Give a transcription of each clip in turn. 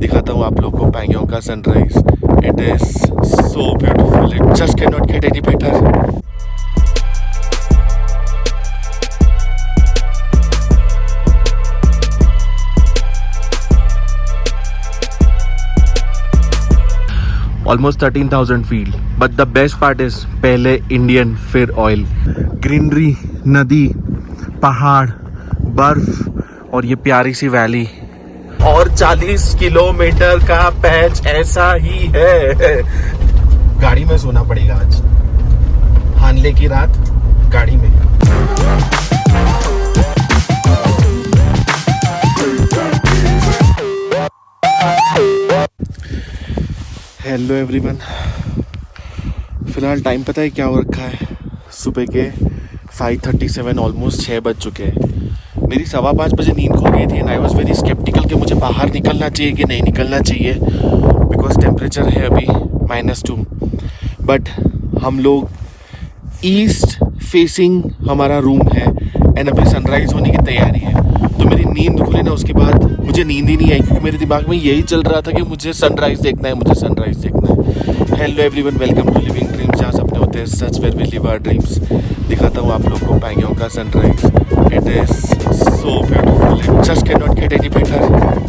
दिखाता हूँ आप लोगों को पैंगोंग का sunrise. It is so beautiful, it just can not get any better. Almost 13,000 feet. But the best part is पहले इंडियन फिर ऑयल, ग्रीनरी, नदी, पहाड़, बर्फ और ये प्यारी सी वैली और 40 किलोमीटर का पैच ऐसा ही है। गाड़ी में सोना पड़ेगा आज, हानले की रात गाड़ी में। हेलो एवरीवन, फिलहाल टाइम पता है क्या हो रखा है? सुबह के 5:37, ऑलमोस्ट 6 बज चुके हैं। मेरी 5:15 बजे नींद खो गई थी and I was very sceptical कि मुझे बाहर निकलना चाहिए कि नहीं निकलना चाहिए, बिकॉज टेम्परेचर है अभी -2। बट हम लोग ईस्ट फेसिंग हमारा रूम है एंड अभी सनराइज होने की तैयारी है। तो मेरी नींद खुली ना, उसके बाद मुझे नींद ही नहीं आई क्योंकि मेरे दिमाग में यही चल रहा था कि मुझे सनराइज देखना है, मुझे सनराइज देखना है। Hello everyone, welcome to living dreams, जहाँ सपने होते हैं सच where we live our dreams. दिखाता हूँ आप लोगों को पैंगोंग का sunrise. It is so beautiful, it just can not get any better.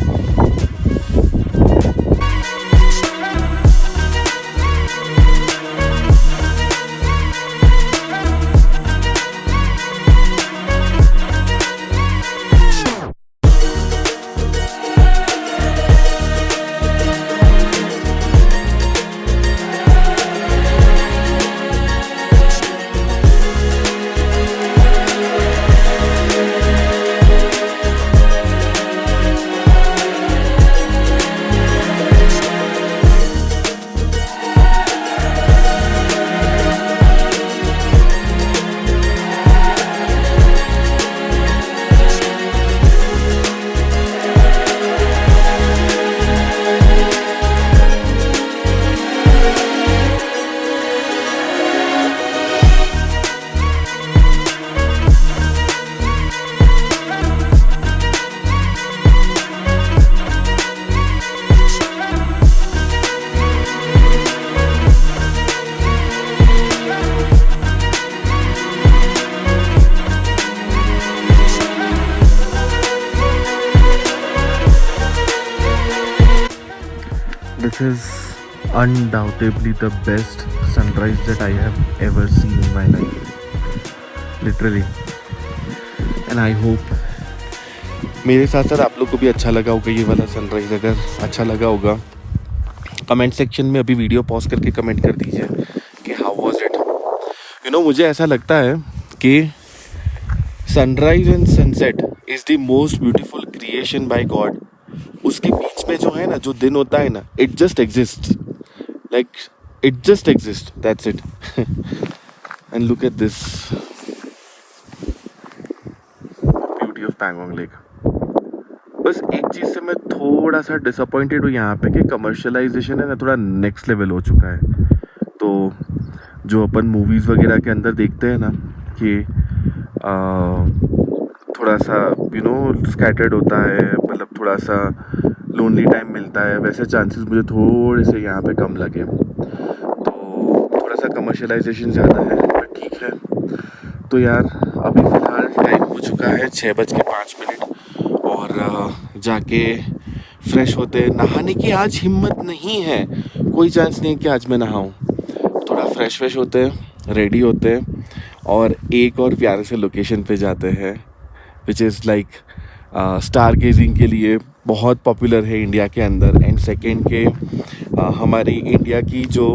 This is undoubtedly the best sunrise that I have ever seen in my life, literally. And I hope मेरे साथ साथ आप लोग को भी अच्छा लगा होगा ये वाला सनराइज। अगर अच्छा लगा होगा कमेंट सेक्शन में अभी वीडियो पॉज करके कमेंट कर दीजिए कि how was it. You know, मुझे ऐसा लगता है कि sunrise and sunset is the most beautiful creation bye God. उसके बीच में जो है ना, जो दिन होता है ना, it just exist, like it just exist, that's it. And look at this beauty of Pangong lake. बस एक चीज़ से मैं थोड़ा सा डिसअपॉइंटेड हूँ यहाँ पे कि कमर्शलाइजेशन है ना, थोड़ा नेक्स्ट लेवल हो चुका है। तो जो अपन मूवीज़ वगैरह के अंदर देखते हैं ना कि थोड़ा सा स्कैटर्ड होता है, मतलब थोड़ा सा लोनली टाइम मिलता है, वैसे चांसेस मुझे थोड़े से यहाँ पे कम लगे। तो थोड़ा सा कमर्शलाइजेशन ज़्यादा है, बट ठीक है। तो यार अभी फ़िलहाल टाइम हो चुका है 6:05 और जाके फ्रेश होते। नहाने की आज हिम्मत नहीं है, कोई चांस नहीं है कि आज मैं नहाऊँ। थोड़ा फ्रेश होते, रेडी होते और एक और प्यारे से लोकेशन पे जाते हैं, which is like star gazing के लिए बहुत पॉपुलर है इंडिया के अंदर। एंड सेकेंड के हमारी इंडिया की जो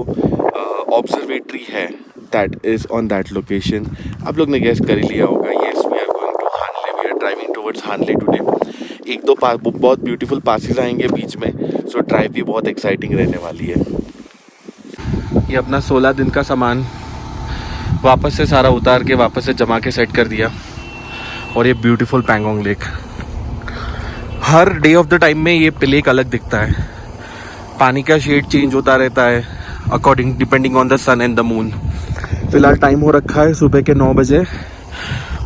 ऑब्जर्वेटरी है, that is on that location. आप लोग ने गैस कर ही लिया होगा। Yes, we are going to Hanle, we are driving towards Hanle today. एक दो बहुत ब्यूटीफुल पासेस आएंगे बीच में, सो ड्राइव भी बहुत एक्साइटिंग रहने वाली है। ये अपना 16 दिन का सामान वापस से सारा उतार के वापस से जमा के सेट कर दिया। और ये beautiful Pangong lake, her day of the time में ये लेक अलग दिखता है। पानी का शेड चेंज होता रहता है depending on the sun and the moon. फिलहाल टाइम हो रखा है सुबह के 9 बजे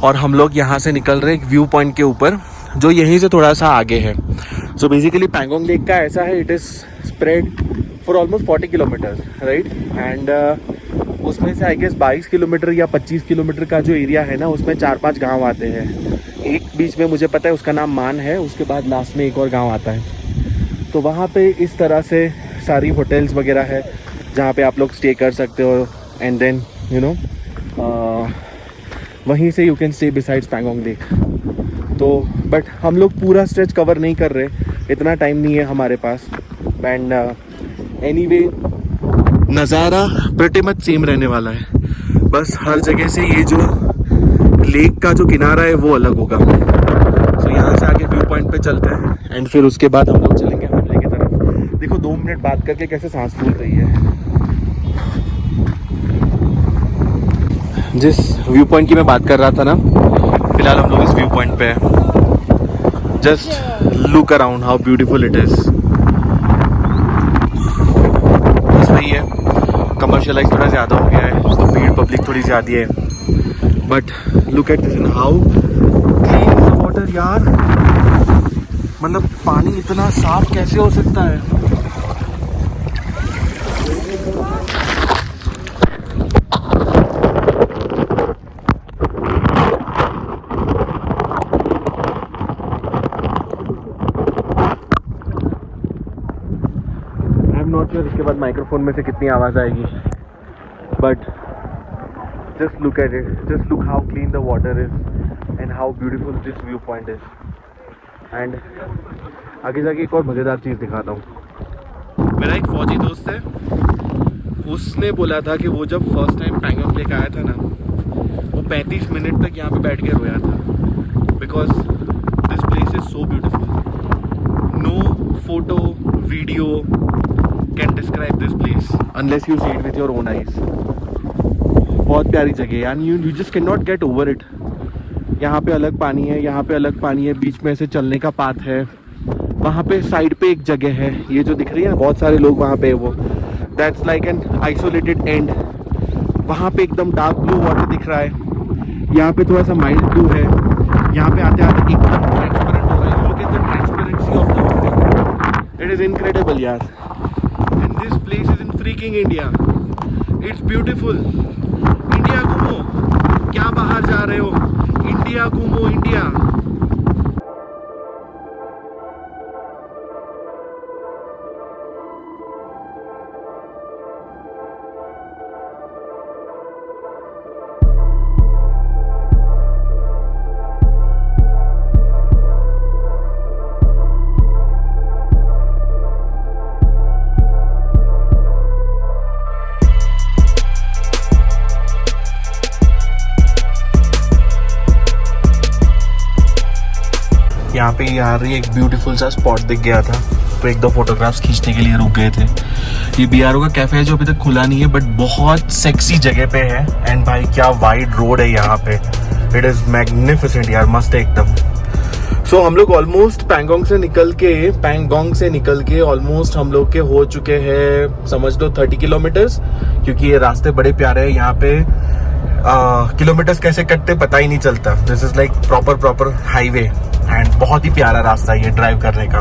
और हम लोग यहाँ से निकल रहे हैं एक व्यू पॉइंट के ऊपर, जो यहीं से थोड़ा सा आगे है। सो बेसिकली पैंगोंग लेक का ऐसा है, it is spread for almost 40 kilometres, right. And उसमें से आई गेस 22 किलोमीटर या 25 किलोमीटर का जो एरिया है ना, उसमें 4-5 गांव आते हैं। एक बीच में मुझे पता है उसका नाम मान है, उसके बाद लास्ट में एक और गांव आता है। तो वहाँ पे इस तरह से सारी होटल्स वगैरह है जहाँ पे आप लोग स्टे कर सकते हो। एंड देन यू नो वहीं से you can stay besides Pangong lake. तो बट हम लोग पूरा स्ट्रेच कवर नहीं कर रहे, इतना टाइम नहीं है हमारे पास। एंड एनीवे नज़ारा प्रीटी मच सेम रहने वाला है, बस हर जगह से ये जो लेक का जो किनारा है वो अलग होगा। तो यहाँ से आगे व्यू पॉइंट पे चलते हैं एंड फिर उसके बाद हम लोग चलेंगे हानले की तरफ। देखो 2 मिनट बात करके कैसे सांस फूल रही है। जिस व्यू पॉइंट की मैं बात कर रहा था ना, फिलहाल हम लोग इस व्यू पॉइंट पे हैं। Just look around how beautiful it is. बस वही है, कमर्शियलाइज थोड़ा ज़्यादा हो गया है तो भीड़ पब्लिक थोड़ी ज़्यादा है, but look at this and how clean the water यार। मतलब पानी इतना साफ कैसे हो सकता है। आई एम नॉट श्योर इसके बाद माइक्रोफोन में से कितनी आवाज़ आएगी, but just look at it, just look how clean the water is and how beautiful this viewpoint is. And आगे जाके एक और मज़ेदार चीज़ दिखाता हूँ। मेरा एक फौजी दोस्त है, उसने बोला था कि वो जब फर्स्ट टाइम पैंगोंग लेक आया था ना, वो 35 मिनट तक यहाँ पे बैठ के रोया था, because this place is so beautiful. No photo video can describe this place unless you see it with your own eyes. बहुत प्यारी जगह है, you just can not get over it. यहाँ पे अलग पानी है, यहाँ पे अलग पानी है, बीच में से चलने का पाथ है। वहाँ पे साइड पे एक जगह है, ये जो दिख रही है ना, बहुत सारे लोग वहाँ पे, वो that's like an isolated and. वहाँ पे एकदम डार्क ब्लू वाटर दिख रहा है, यहाँ पे थोड़ा सा माइल्ड ब्लू है, यहाँ पे आते आते एकदम ट्रांसपेरेंट हो रहा है। Look at the transparency of the water, it is incredible यार। And this place is in freaking India, it's beautiful. India घूमो, क्या बाहर जा रहे हो, इंडिया घूमो, इंडिया। यहाँ पे यार एक ब्यूटीफुल सा स्पॉट दिख गया था, तो 1-2 फोटोग्राफ्स खींचने के लिए रुक गए थे। ये BRO का कैफे है जो अभी तक खुला नहीं है, बट बहुत सेक्सी जगह पे है। एंड भाई क्या वाइड रोड है यहाँ पे, इट इज मैग्निफिसेंट यार, मस्त है एकदम। सो हम लोग ऑलमोस्ट पैंगोंग से निकल के ऑलमोस्ट हम लोग के हो चुके हैं, समझ लो 30 किलोमीटर्स, क्योंकि ये रास्ते बड़े प्यारे हैं यहाँ पे। किलोमीटर्स कैसे कटते पता ही नहीं चलता। This is like proper highway and बहुत ही प्यारा रास्ता है ये ड्राइव करने का।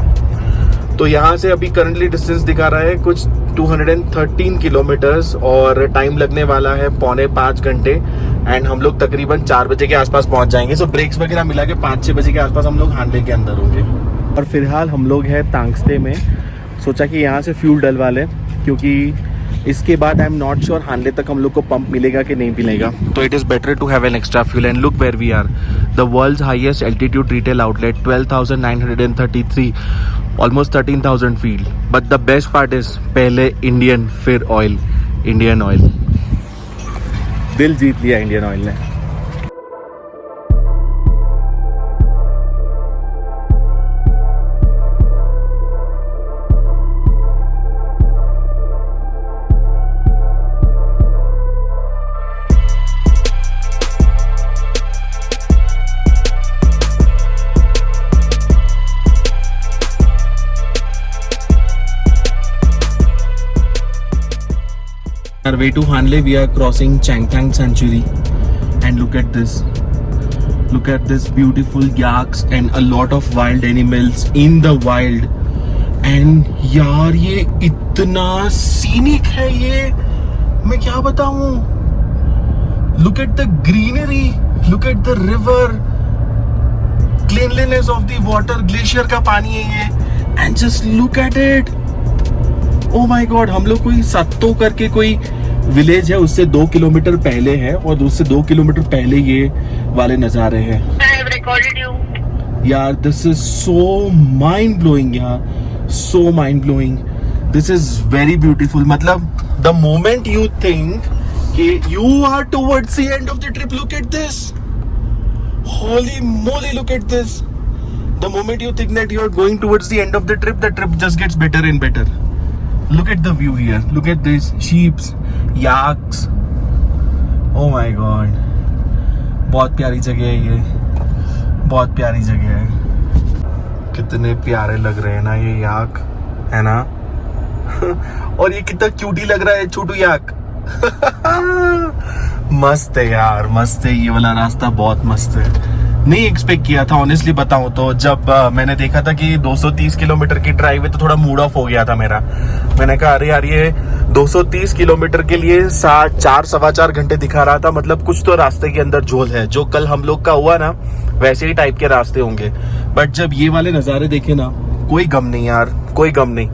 तो यहाँ से अभी करंटली डिस्टेंस दिखा रहा है कुछ 213 किलोमीटर्स और टाइम लगने वाला है 4.25 घंटे। एंड हम लोग तकरीबन 4 बजे के आसपास पहुँच जाएंगे। सो ब्रेक्स वगैरह मिला के 5-6 बजे के आसपास हम लोग हानले के अंदर होंगे। और फिलहाल हम लोग हैं तांगस्ते में। सोचा कि यहाँ से फ्यूल डलवा लें, क्योंकि इसके बाद आई एम नॉट श्योर हानले तक हम लोग को पंप मिलेगा कि नहीं मिलेगा। तो it is better to have an extra fuel. And look where we are, the world's highest altitude retail outlet, 12,933, almost 13,000 feet. But the best part is पहले इंडियन फिर ऑयल, इंडियन ऑयल। दिल जीत लिया इंडियन ऑयल ने। Our way to Hanle, we are crossing Changtang Sanctuary, and look at this. Look at this beautiful yaks and a lot of wild animals in the wild. And यार ये इतना scenic है ये, मैं क्या बताऊं. Look at the greenery, look at the river, cleanliness of the water, glacier का पानी है ये. And just look at it. Oh my God, हम लोग कोई सत्तो करके कोई विलेज है उससे 2 किलोमीटर पहले है और उससे 2 किलोमीटर पहले ये वाले नजारे हैं. यार this is so mind blowing यार, so mind blowing. This is very beautiful. मतलब द मोमेंट यू थिंक कि you are towards the end of the trip, look at this. Holy moly, look at this. The moment you think that you are going towards the end of the trip just gets better and better. Look at the view here. Look at these sheeps, yaks. Oh my God. बहुत प्यारी जगह है ये, बहुत प्यारी जगह है. कितने प्यारे लग रहे हैं ना ये याक, है ना. और ये कितना क्यूटी लग रहा है छोटू याक. मस्त है यार, मस्त है. ये वाला रास्ता बहुत मस्त है. नहीं एक्सपेक्ट किया था ऑनेस्टली बताऊं तो. जब मैंने देखा था कि 230 किलोमीटर की ड्राइव है तो थोड़ा मूड ऑफ हो गया था मेरा. मैंने कहा अरे यार ये 230 किलोमीटर के लिए 4-4.25 घंटे दिखा रहा था. मतलब कुछ तो रास्ते के अंदर झोल है. जो कल हम लोग का हुआ ना वैसे ही टाइप के रास्ते होंगे. बट जब ये वाले नज़ारे देखे ना, कोई गम नहीं यार, कोई गम नहीं.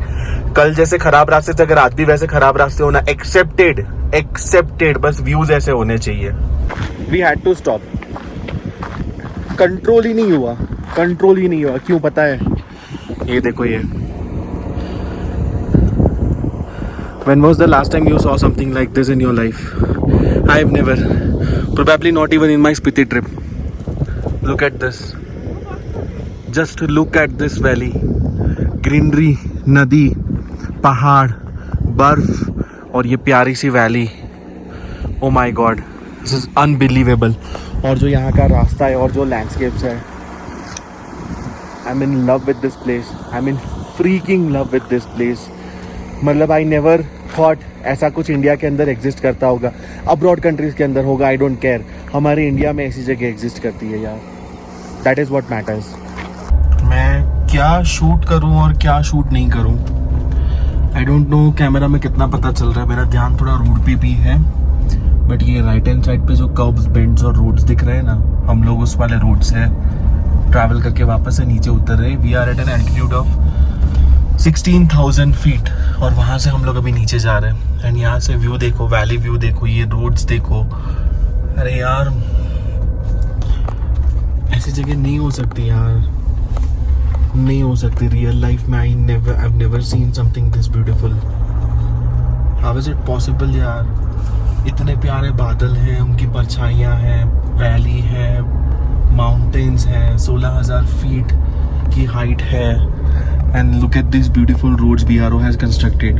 कल जैसे खराब रास्ते थे अगर आज भी वैसे खराब रास्ते होना एक्सेप्टेड. बस व्यूज ऐसे होने चाहिए. We had to stop. Control ही नहीं हुआ. क्यों पता है? ये देखो ये. When was the last time you saw something like this in your life? I've never. Probably not even in my Spiti trip. Look at this. Just look at this valley. Greenery, नदी, पहाड़, बर्फ और ये प्यारी सी valley. Oh my God, this is unbelievable. और जो यहाँ का रास्ता है और जो लैंडस्केप्स है, I am in love with this place. I am in freaking love with this place. मतलब आई नेवर थॉट ऐसा कुछ इंडिया के अंदर एग्जिस्ट करता होगा. अब्रॉड कंट्रीज के अंदर होगा, आई डोंट केयर. हमारे इंडिया में ऐसी जगह एग्जिस्ट करती है यार. That is what matters. मैं क्या शूट करूँ और क्या शूट नहीं करूँ, आई डोंट नो. कैमरा में कितना पता चल रहा है. मेरा ध्यान थोड़ा रोड पे भी है. बट ये राइट हैंड साइड पे जो कर्व्स, बेंड्स और रोड्स दिख रहे हैं ना, हम लोग उस वाले रोड से ट्रैवल करके वापस से नीचे उतर रहे. We are at an altitude of 16,000 feet और वहाँ से हम लोग अभी नीचे जा रहे हैं. एंड यहाँ से व्यू देखो, वैली व्यू देखो, ये रोड्स देखो. अरे यार ऐसी जगह नहीं हो सकती यार, नहीं हो सकती. रियल लाइफ में I never seen something this beautiful. How is it possible यार. इतने प्यारे बादल हैं, उनकी परछाइयाँ हैं, वैली है, माउंटेन्स हैं, 16,000 फीट की हाइट है. And look at this beautiful roads BRO has constructed.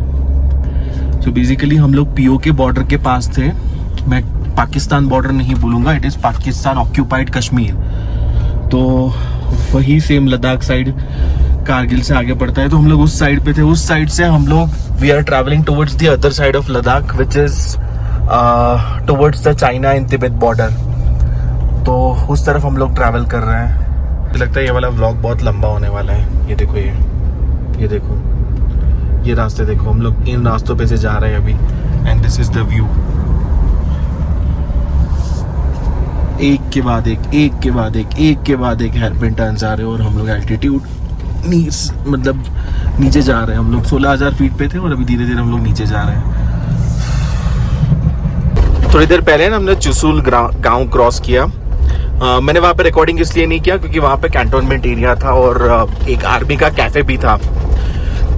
So basically हम लोग POK बॉर्डर के पास थे. मैं पाकिस्तान बॉर्डर नहीं बोलूँगा, it is Pakistan occupied Kashmir. तो वही सेम लद्दाख साइड कारगिल से आगे पड़ता है. तो हम लोग उस साइड पे थे. उस साइड से हम लोग we are travelling towards the other side of Ladakh which is towards the China and Tibet border. तो उस तरफ हम लोग ट्रैवल कर रहे हैं. मुझे लगता है ये वाला व्लॉग बहुत लंबा होने वाला है. ये देखो ये देखो ये रास्ते देखो. हम लोग इन रास्तों पे से जा रहे हैं अभी. And this is the view. एक के बाद एक हेयरपिन टर्न्स आ रहे हैं और हम लोग एल्टीट्यूड मतलब नीचे जा रहे हैं. हम लोग 16,000 फीट पे थे और अभी धीरे धीरे हम लोग नीचे जा रहे हैं. थोड़ी देर पहले ना हमने चुसूल गांव क्रॉस किया. मैंने वहाँ पे रिकॉर्डिंग इसलिए नहीं किया क्योंकि वहाँ पे कैंटोनमेंट एरिया था और एक आर्मी का कैफे भी था.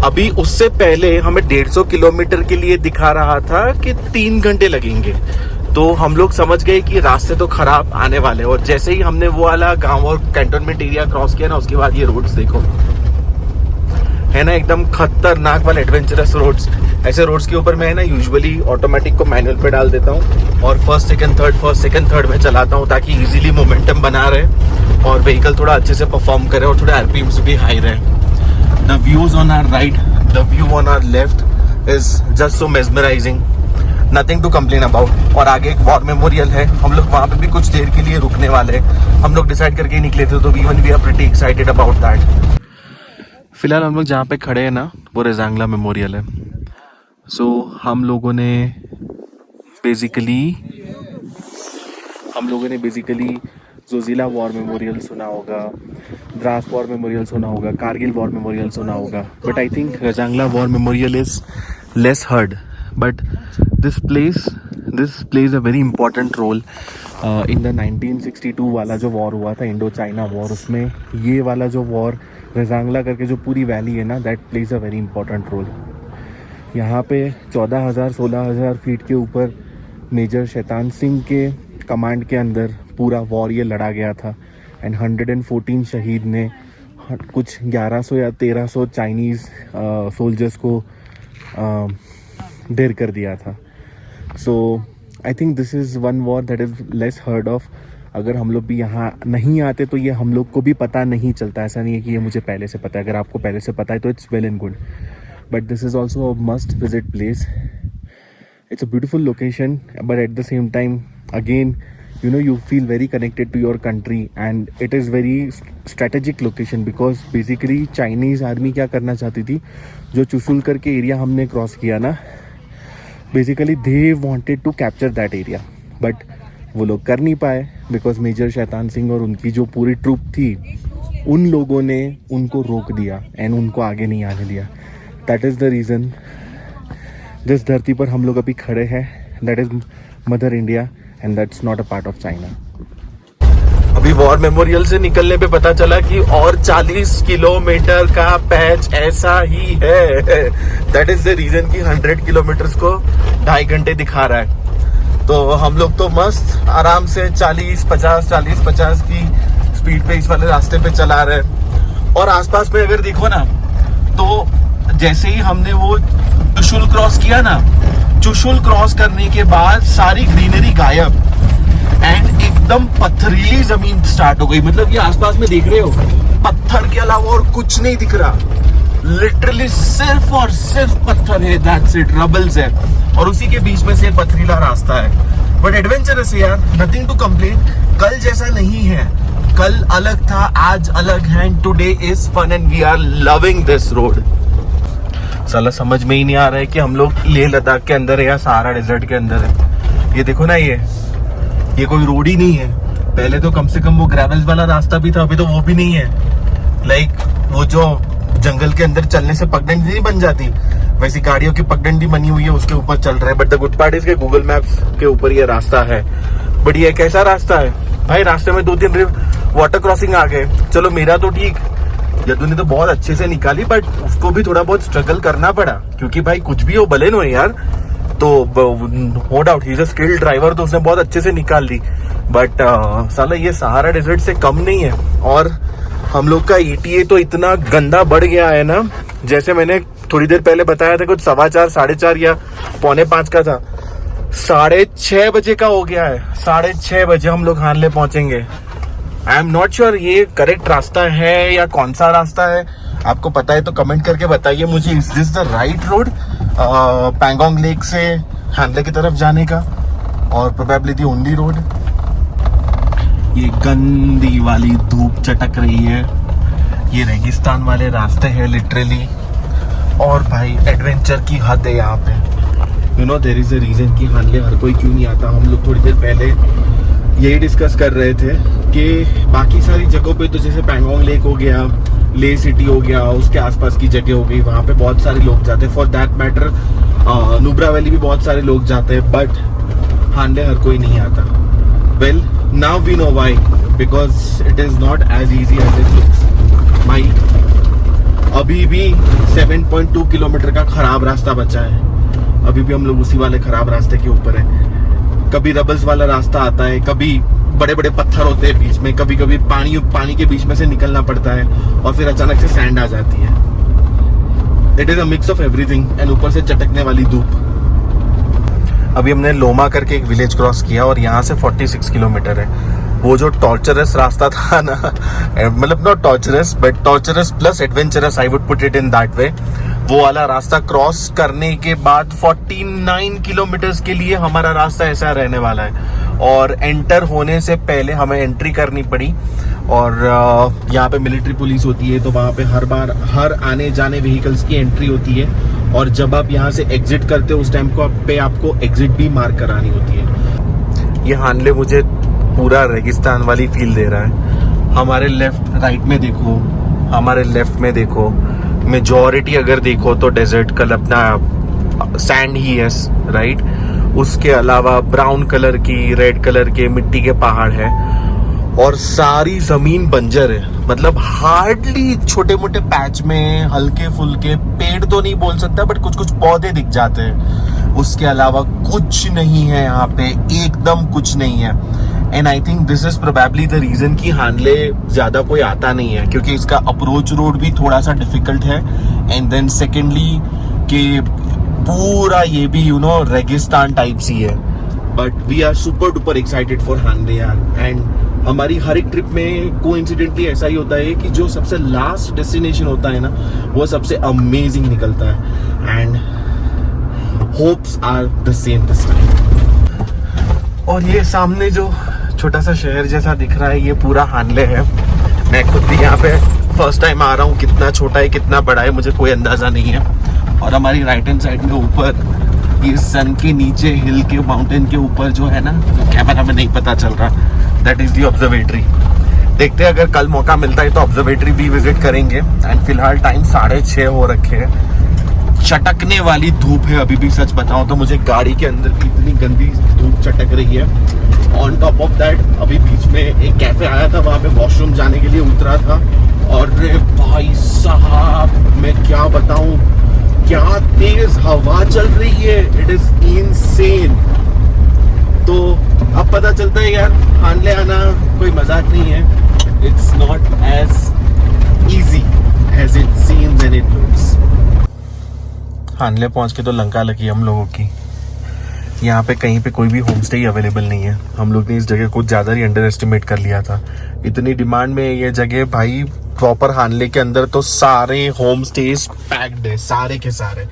अभी उससे पहले हमें 150 किलोमीटर के लिए दिखा रहा था कि 3 घंटे लगेंगे. तो हम लोग समझ गए कि रास्ते तो खराब आने वाले. और जैसे ही हमने वो वाला गांव और कैंटोनमेंट एरिया क्रॉस किया ना, उसके बाद ये रोड्स देखो, है ना, एकदम खतरनाक वाले एडवेंचरस रोड्स. ऐसे रोड्स के ऊपर मैं ना यूजुअली ऑटोमेटिक को मैनुअल पे डाल देता हूँ और फर्स्ट सेकंड थर्ड में चलाता हूँ ताकि इजीली मोमेंटम बना रहे और व्हीकल थोड़ा अच्छे से परफॉर्म करे और थोड़े RPMs भी हाई रहे. The views on our right, the view on our left is just so mesmerising. Nothing to complain about. और आगे एक वॉर मेमोरियल है, हम लोग वहाँ पे भी कुछ देर के लिए रुकने वाले हैं। हम लोग डिसाइड करके ही निकले थे, तो even we are pretty excited about that. फिलहाल हम लोग जहाँ पे खड़े हैं ना, वो रेजांगला मेमोरियल है। सो हम लोगों ने बेसिकली जोजिला वॉर मेमोरियल सुना होगा, द्रास वॉर मेमोरियल सुना होगा, कारगिल वॉर मेमोरियल सुना होगा, but I think Rezang La war memorial is less heard. But this plays a very important role in the 1962 वाला जो वॉर हुआ था, इंडो चाइना वॉर, उसमें ये वाला जो वॉर रेजांगला करके जो पूरी वैली है ना, that plays a very important role. यहाँ पे 14,000-16,000 फीट के ऊपर मेजर शैतान सिंह के कमांड के अंदर पूरा वॉर ये लड़ा गया था। एंड 114 शहीद ने कुछ 1100 या 1300 चाइनीज़ सोल्जर्स को ढेर कर दिया था। So I think this is one war that is less heard of. अगर हम लोग भी यहाँ नहीं आते तो ये हम लोग को भी पता नहीं चलता। ऐसा नहीं है कि ये मुझे पहले से पता है, अगर आपको पहले से पता है तो it's well and good, but this is also a must visit place. It's a beautiful location, but at the same time, again, you know, you feel very connected to your country, and it is very strategic location because basically Chinese army क्या करना चाहती थी, जो चुशुल करके area हमने cross किया ना, basically they wanted to capture that area, but वो लोग कर नहीं पाए because मेजर शैतान सिंह और उनकी जो पूरी ट्रूप थी, उन लोगों ने उनको रोक दिया एंड उनको आगे नहीं आने दिया। That is the reason जिस धरती पर हम लोग अभी खड़े हैं, that is mother India and that's not a part of China. अभी वॉर मेमोरियल से निकलने पे पता चला कि और 40 किलोमीटर का पैच ऐसा ही है। दैट इज द रीजन कि 100 किलोमीटर को 2.5 घंटे दिखा रहा है। तो हम लोग तो मस्त आराम से 40-50 की स्पीड पे इस वाले रास्ते पे चला रहे हैं। और आसपास में अगर देखो ना, तो जैसे ही हमने वो चुशुल क्रॉस किया ना, चुशुल क्रॉस करने के बाद सारी ग्रीनरी गायब एंड एकदम पथरीली जमीन स्टार्ट हो गई। मतलब ये आसपास में देख रहे हो, पत्थर के अलावा और कुछ नहीं दिख रहा, लिटरली सिर्फ और सिर्फ पत्थर है, दैट्स इट, रबल्स है, और उसी के बीच में से पथरीला रास्ता है। बट एडवेंचरस है यार, नथिंग टू कंप्लेन। कल जैसा नहीं है, कल अलग था, आज अलग है, and today is fun and we are loving this road. साला समझ में ही नहीं आ रहा है कि हम लोग लेह लद्दाख के अंदर है या सहारा डेजर्ट के अंदर है। ये देखो ना, ये कोई रोड ही नहीं है। पहले तो कम से कम वो ग्रेवल्स वाला रास्ता भी था, अभी तो वो भी नहीं है। लाइक वो जो जंगल के अंदर चलने से पगडंडी नहीं बन जाती, वैसी गाड़ियों की पगडंडी बनी हुई है, उसके ऊपर चल रहे हैं। But the good part is के गूगल मैप्स के ऊपर ये रास्ता है। बट ये कैसा रास्ता है भाई, रास्ते में 2-3 वाटर क्रॉसिंग आ गए। चलो मेरा तो ठीक, यदु ने तो बहुत अच्छे से निकाली, बट उसको भी थोड़ा बहुत स्ट्रगल करना पड़ा, क्योंकि भाई कुछ भी हो भले नो यार, तो no doubt he is a skilled driver, तो उसने बहुत अच्छे से निकाल ली। बट साला ये सहारा डेजर्ट से कम नहीं है। और हम लोग का ETA तो इतना गंदा बढ़ गया है ना, जैसे मैंने थोड़ी देर पहले बताया था, कुछ 4:15, 4:30 या 4:45 का था, 6:30 बजे का हो गया है। 6:30 बजे हम लोग हानले पहुंचेंगे। आई एम नॉट श्योर ये करेक्ट रास्ता है या कौन सा रास्ता है, आपको पता है तो कमेंट करके बताइए मुझे। Is this the right road Pangong lake से हानले की तरफ जाने का, और प्रोबेबली द ओनली रोड। ये गंदी वाली धूप चटक रही है, ये रेगिस्तान वाले रास्ते हैं लिटरली, और भाई एडवेंचर की हद है यहाँ पे। You know there is a reason कि हानले हर कोई क्यों नहीं आता। हम लोग थोड़ी देर पहले यही डिस्कस कर रहे थे कि बाकी सारी जगहों पे तो जैसे पैंगोंग लेक हो गया, ले सिटी हो गया, उसके आसपास की जगह हो गई, वहाँ पे बहुत सारे लोग जाते हैं। For that matter Nubra valley भी बहुत सारे लोग जाते हैं, बट हानले हर कोई नहीं आता। Well now we know why, because it is not as easy as it looks. भाई अभी भी 7.2 किलोमीटर का खराब रास्ता बचा है, अभी भी हम लोग उसी वाले खराब रास्ते के ऊपर है। कभी रबल्स वाला रास्ता आता है, कभी बड़े बड़े पत्थर होते हैं बीच में, कभी कभी पानी के बीच में से निकलना पड़ता है, और फिर अचानक से सैंड आ जाती है। It is a mix of everything, and ऊपर से चटकने वाली धूप। अभी हमने लोमा करके एक विलेज क्रॉस किया, और यहाँ से 46 किलोमीटर है। वो जो टॉर्चरस रास्ता था ना, मतलब not torturers but torturers plus adventurous, I would put it in that way. वो वाला रास्ता क्रॉस करने के बाद 49 किलोमीटर्स के लिए हमारा रास्ता ऐसा रहने वाला है। और एंटर होने से पहले हमें एंट्री करनी पड़ी, और यहाँ पे मिलिट्री पुलिस होती है, तो वहाँ पे हर आने जाने व्हीकल्स की एंट्री होती है। और जब आप यहाँ से एग्जिट करते हो उस टाइम पे आपको एग्जिट भी मार्क करानी होती है। ये हानले मुझे पूरा रेगिस्तान वाली फील दे रहा है। हमारे राइट में देखो, हमारे लेफ्ट में देखो, मेजॉरिटी अगर देखो तो डेजर्ट कलर, अपना सैंड ही है, राइट। उसके अलावा ब्राउन कलर की, रेड कलर के मिट्टी के पहाड़ है, और सारी जमीन बंजर है। मतलब हार्डली छोटे मोटे पैच में हल्के फुल्के पेड़ तो नहीं बोल सकता, बट कुछ कुछ पौधे दिख जाते हैं। उसके अलावा कुछ नहीं है यहाँ पे, एकदम कुछ नहीं है। And I think this is probably the reason कि हानले ज्यादा कोई आता नहीं है, क्योंकि इसका अप्रोच रोड भी थोड़ा सा डिफिकल्ट है। एंड देन सेकेंडली कि पूरा ये भी रेगिस्तान टाइप सी है। But we are super duper excited for Hanle यार। एंड हमारी हर एक ट्रिप में कोइंसिडेंटली ऐसा ही होता है कि जो सबसे लास्ट डेस्टिनेशन होता है ना, वो सबसे अमेजिंग निकलता है। And hopes are the same this time. और ये सामने जो छोटा सा शहर जैसा दिख रहा है, ये पूरा हानले है। मैं खुद भी यहाँ पे फर्स्ट टाइम आ रहा हूँ। कितना छोटा है कितना बड़ा है मुझे कोई अंदाजा नहीं है। और हमारी राइट हैंड साइड में ऊपर ये सन के नीचे हिल के माउंटेन के ऊपर जो है ना, वो कैमरा में नहीं पता चल रहा, दैट इज दी ऑब्जर्वेटरी। देखते हैं अगर कल मौका मिलता है तो ऑब्जर्वेटरी भी विजिट करेंगे। एंड फिलहाल टाइम 6:30 हो रखे हैं। चटकने वाली धूप है अभी भी, सच बताऊं तो मुझे गाड़ी के अंदर की इतनी गंदी धूप चटक रही है। ऑन टॉप ऑफ दैट अभी बीच में एक कैफे आया था, वहां पे वॉशरूम जाने के लिए उतरा था, और रे भाई साहब मैं क्या बताऊं, क्या तेज हवा चल रही है, इट इज इनसेन। तो अब पता चलता है यार, हानले आना कोई मजाक नहीं है। It's not as easy as it seems and it looks. Hanle पहुंच के तो लंका लगी हम लोगों की। यहाँ पे कहीं पे कोई भी होम स्टे अवेलेबल नहीं है। हम लोग ने इस जगह को ज़्यादा ही अंडर एस्टिमेट कर लिया था। इतनी डिमांड में ये जगह भाई, प्रॉपर हानले के अंदर तो सारे होम स्टेज पैक्ड है, सारे के सारे।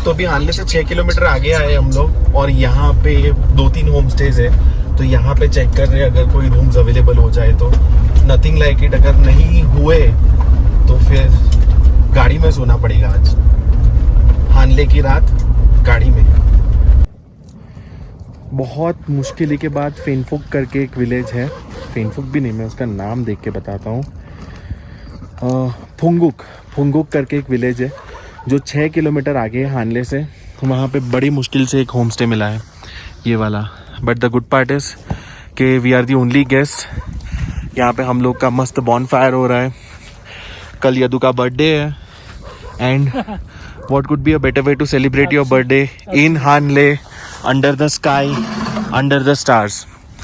तो अभी हानले से 6 किलोमीटर आगे आए हम लोग, और यहाँ पे 2-3 होम स्टेज है। तो यहाँ पे चेक कर रहे हैं अगर कोई रूम्स अवेलेबल हो जाए तो। नथिंग लाइक इट, अगर नहीं हुए तो फिर गाड़ी में सोना पड़ेगा आज। हानले की रात गाड़ी में। बहुत मुश्किल के बाद फेनफुक करके एक विलेज है, फेनफुक भी नहीं, मैं उसका नाम देख के बताता हूँ। फुंगुक करके एक विलेज है जो 6 किलोमीटर आगे है हानले से। वहाँ पे बड़ी मुश्किल से एक होम स्टे मिला है, ये वाला। But the good part is कि we are the only guest. यहाँ पे हम लोग का मस्त बॉनफायर हो रहा है। कल यदु का बर्थडे है, and what could be a better way to celebrate your birthday in Hanle, under the sky, under the stars,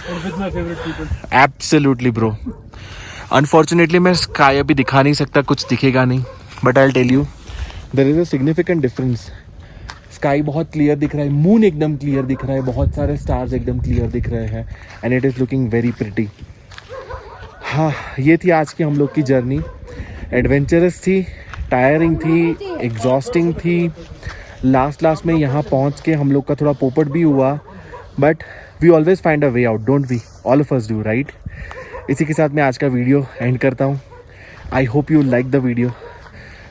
and with my favorite people. Absolutely bro. Unfortunately मैं sky अभी दिखा नहीं सकता, कुछ दिखेगा नहीं, but I'll tell you there is a significant difference. Sky बहुत clear दिख रहा है, मून एकदम क्लियर दिख रहा है, बहुत सारे स्टार्स एकदम क्लियर दिख रहे हैं, and it is looking very pretty. हाँ, ये थी आज की हम लोग की जर्नी। एडवेंचरस थी, टायरिंग थी, एग्जॉस्टिंग थी। लास्ट में यहाँ पहुँच के हम लोग का थोड़ा पोपट भी हुआ, but we always find a way out, don't we? All of us do, right? इसी के साथ मैं आज का वीडियो एंड करता हूँ। I hope you like the video.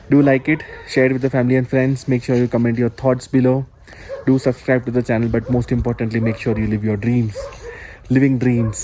Do like it, share it with the family and friends. Make sure you comment your thoughts below. Do subscribe to the channel, but most importantly, make sure you live your dreams. Living dreams.